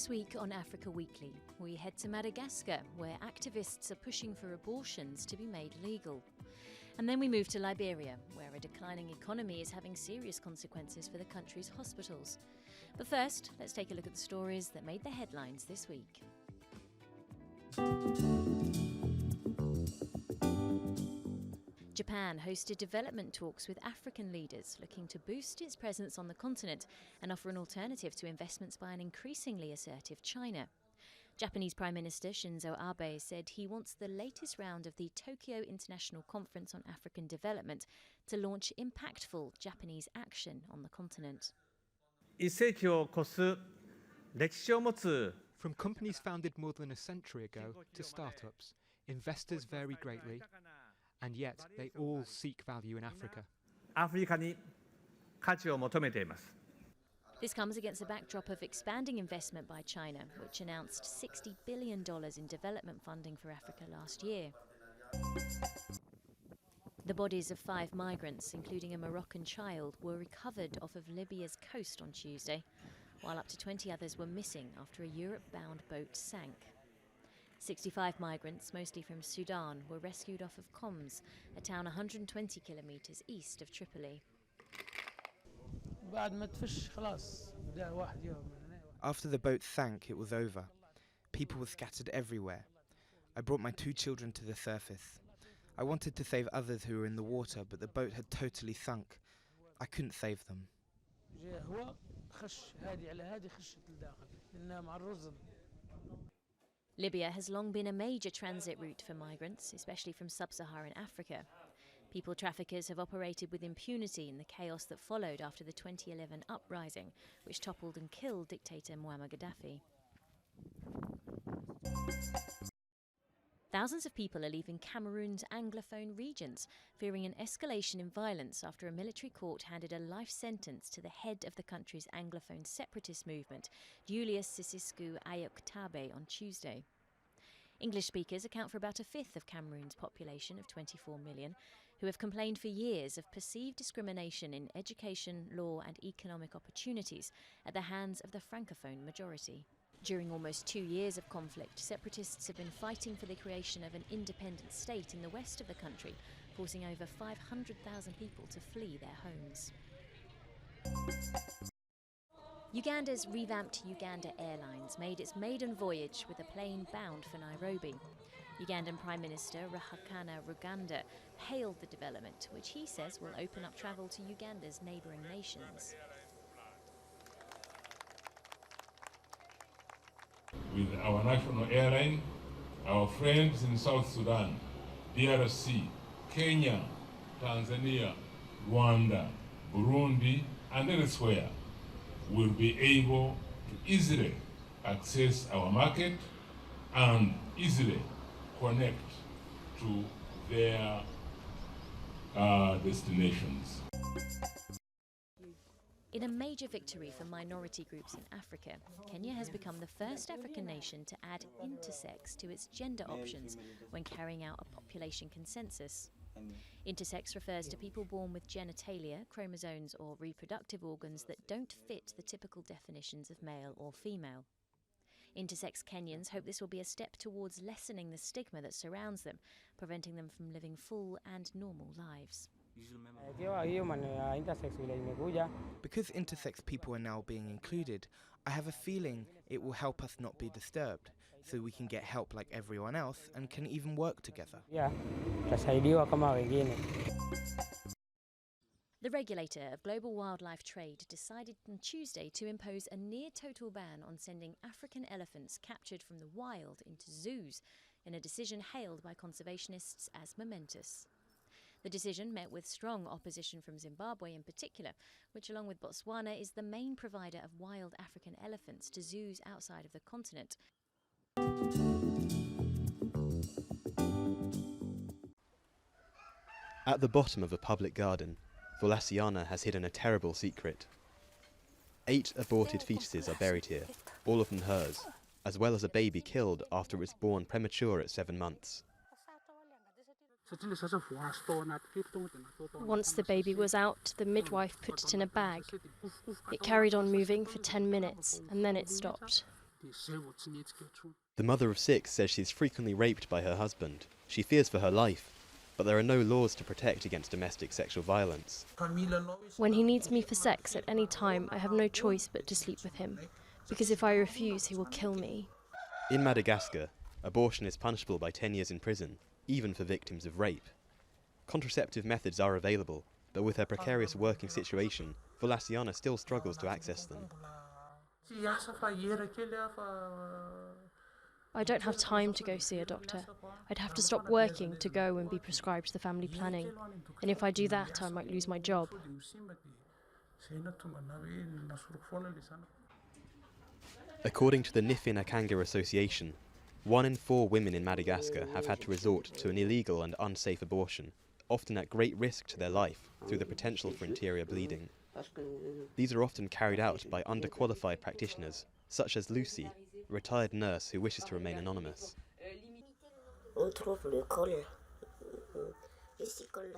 This week on Africa Weekly, we head to Madagascar, where activists are pushing for abortions to be made legal. And then we move to Liberia, where a declining economy is having serious consequences for the country's hospitals. But first, let's take a look at the stories that made the headlines this week. Japan hosted development talks with African leaders looking to boost its presence on the continent and offer an alternative to investments by an increasingly assertive China. Japanese Prime Minister Shinzo Abe said he wants the latest round of the Tokyo International Conference on African Development to launch impactful Japanese action on the continent. From companies founded more than a century ago to startups, investors vary greatly, and yet they all seek value in Africa. This comes against a backdrop of expanding investment by China, which announced $60 billion in development funding for Africa last year. The bodies of 5 migrants, including a Moroccan child, were recovered off of Libya's coast on Tuesday, while up to 20 others were missing after a Europe-bound boat sank. 65 migrants, mostly from Sudan, were rescued off of Coms, a town 120 kilometres east of Tripoli. After the boat sank, it was over. People were scattered everywhere. I brought my 2 children to the surface. I wanted to save others who were in the water, but the boat had totally sunk. I couldn't save them. Libya has long been a major transit route for migrants, especially from sub-Saharan Africa. People traffickers have operated with impunity in the chaos that followed after the 2011 uprising, which toppled and killed dictator Muammar Gaddafi. Thousands of people are leaving Cameroon's Anglophone regions, fearing an escalation in violence after a military court handed a life sentence to the head of the country's Anglophone separatist movement, Julius Sissoco Ayok-Tabe, on Tuesday. English speakers account for about a fifth of Cameroon's population of 24 million, who have complained for years of perceived discrimination in education, law and economic opportunities at the hands of the Francophone majority. During almost 2 years of conflict, separatists have been fighting for the creation of an independent state in the west of the country, forcing over 500,000 people to flee their homes. Uganda's revamped Uganda Airlines made its maiden voyage with a plane bound for Nairobi. Ugandan Prime Minister Ruhakana Ruganda hailed the development, which he says will open up travel to Uganda's neighbouring nations. With our national airline, our friends in South Sudan, DRC, Kenya, Tanzania, Rwanda, Burundi, and elsewhere will be able to easily access our market and easily connect to their destinations. In a major victory for minority groups in Africa, Kenya has become the first African nation to add intersex to its gender options when carrying out a population consensus. Intersex refers to people born with genitalia, chromosomes or reproductive organs that don't fit the typical definitions of male or female. Intersex Kenyans hope this will be a step towards lessening the stigma that surrounds them, preventing them from living full and normal lives. Because intersex people are now being included, I have a feeling it will help us not be disturbed, so we can get help like everyone else and can even work together. The regulator of global wildlife trade decided on Tuesday to impose a near-total ban on sending African elephants captured from the wild into zoos, in a decision hailed by conservationists as momentous. The decision met with strong opposition from Zimbabwe in particular, which along with Botswana is the main provider of wild African elephants to zoos outside of the continent. At the bottom of a public garden, Volasiana has hidden a terrible secret. 8 aborted fetuses are buried here, all of them hers, as well as a baby killed after it was born premature at 7 months. Once the baby was out, the midwife put it in a bag. It carried on moving for 10 minutes, and then it stopped. The mother of 6 says she's frequently raped by her husband. She fears for her life, but there are no laws to protect against domestic sexual violence. When he needs me for sex at any time, I have no choice but to sleep with him, because if I refuse, he will kill me. In Madagascar, abortion is punishable by 10 years in prison, even for victims of rape. Contraceptive methods are available, but with her precarious working situation, Volasiana still struggles to access them. I don't have time to go see a doctor. I'd have to stop working to go and be prescribed the family planning. And if I do that, I might lose my job. According to the Nifin Akanga Association, 1 in 4 women in Madagascar have had to resort to an illegal and unsafe abortion, often at great risk to their life through the potential for interior bleeding. These are often carried out by underqualified practitioners, such as Lucy, a retired nurse who wishes to remain anonymous.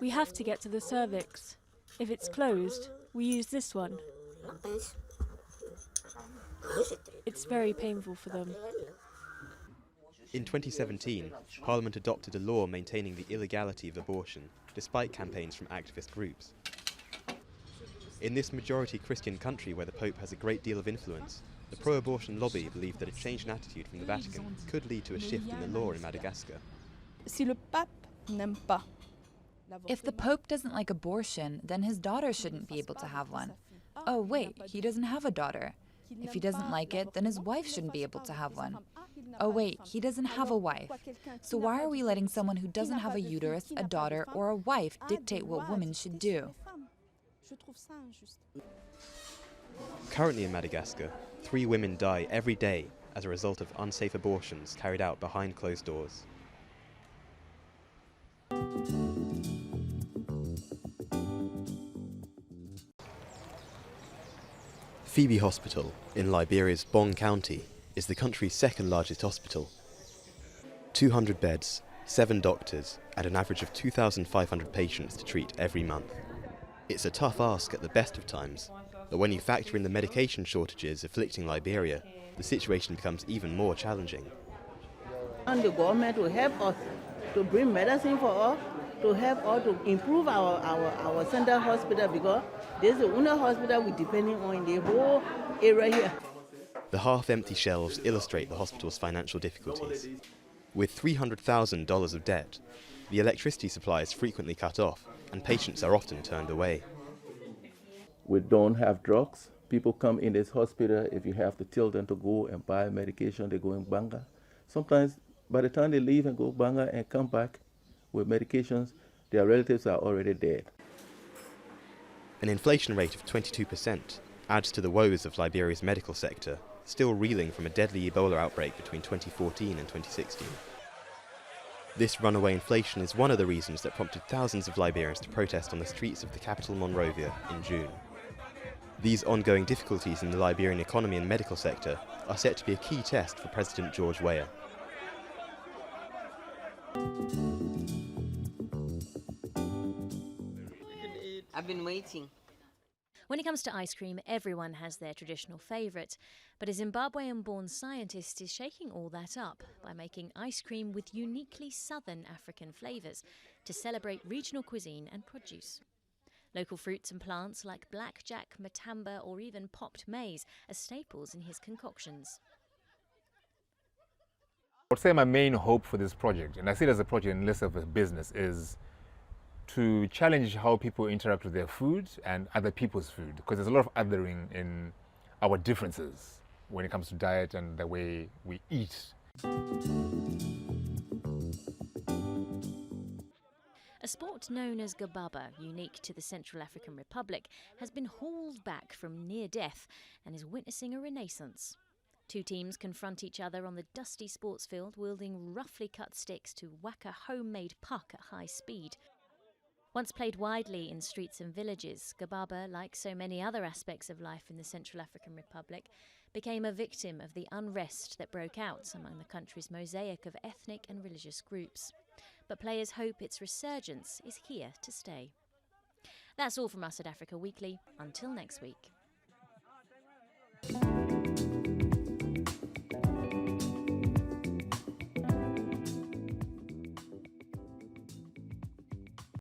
We have to get to the cervix. If it's closed, we use this one. It's very painful for them. In 2017, Parliament adopted a law maintaining the illegality of abortion, despite campaigns from activist groups. In this majority Christian country where the Pope has a great deal of influence, the pro-abortion lobby believe that a change in attitude from the Vatican could lead to a shift in the law in Madagascar. If the Pope doesn't like abortion, then his daughter shouldn't be able to have one. Oh wait, he doesn't have a daughter. If he doesn't like it, then his wife shouldn't be able to have one. Oh wait, he doesn't have a wife. So why are we letting someone who doesn't have a uterus, a daughter, or a wife dictate what women should do? Currently in Madagascar, 3 women die every day as a result of unsafe abortions carried out behind closed doors. Phoebe Hospital in Liberia's Bong County is the country's second largest hospital. 200 beds, 7 doctors, and an average of 2,500 patients to treat every month. It's a tough ask at the best of times, but when you factor in the medication shortages afflicting Liberia, the situation becomes even more challenging. And the government will help us to bring medicine for us, to help us to improve our center hospital, because this is the only hospital we're depending on in the whole area here. The half-empty shelves illustrate the hospital's financial difficulties. With $300,000 of debt, the electricity supply is frequently cut off, and patients are often turned away. We don't have drugs. People come in this hospital, if you have to tell them to go and buy medication, they go in Banga. Sometimes, by the time they leave and go Banga and come back with medications, their relatives are already dead. An inflation rate of 22% adds to the woes of Liberia's medical sector, still reeling from a deadly Ebola outbreak between 2014 and 2016. This runaway inflation is one of the reasons that prompted thousands of Liberians to protest on the streets of the capital Monrovia in June. These ongoing difficulties in the Liberian economy and medical sector are set to be a key test for President George Weah. I've been waiting. When it comes to ice cream, everyone has their traditional favourite, but a Zimbabwean-born scientist is shaking all that up by making ice cream with uniquely southern African flavours to celebrate regional cuisine and produce. Local fruits and plants like blackjack, matamba or even popped maize are staples in his concoctions. I would say my main hope for this project, and I see it as a project and less of a business, is to challenge how people interact with their food and other people's food, because there's a lot of othering in our differences when it comes to diet and the way we eat. A sport known as gababa, unique to the Central African Republic, has been hauled back from near death and is witnessing a renaissance. 2 teams confront each other on the dusty sports field, wielding roughly cut sticks to whack a homemade puck at high speed. Once played widely in streets and villages, gababa, like so many other aspects of life in the Central African Republic, became a victim of the unrest that broke out among the country's mosaic of ethnic and religious groups. But players hope its resurgence is here to stay. That's all from us at Africa Weekly. Until next week.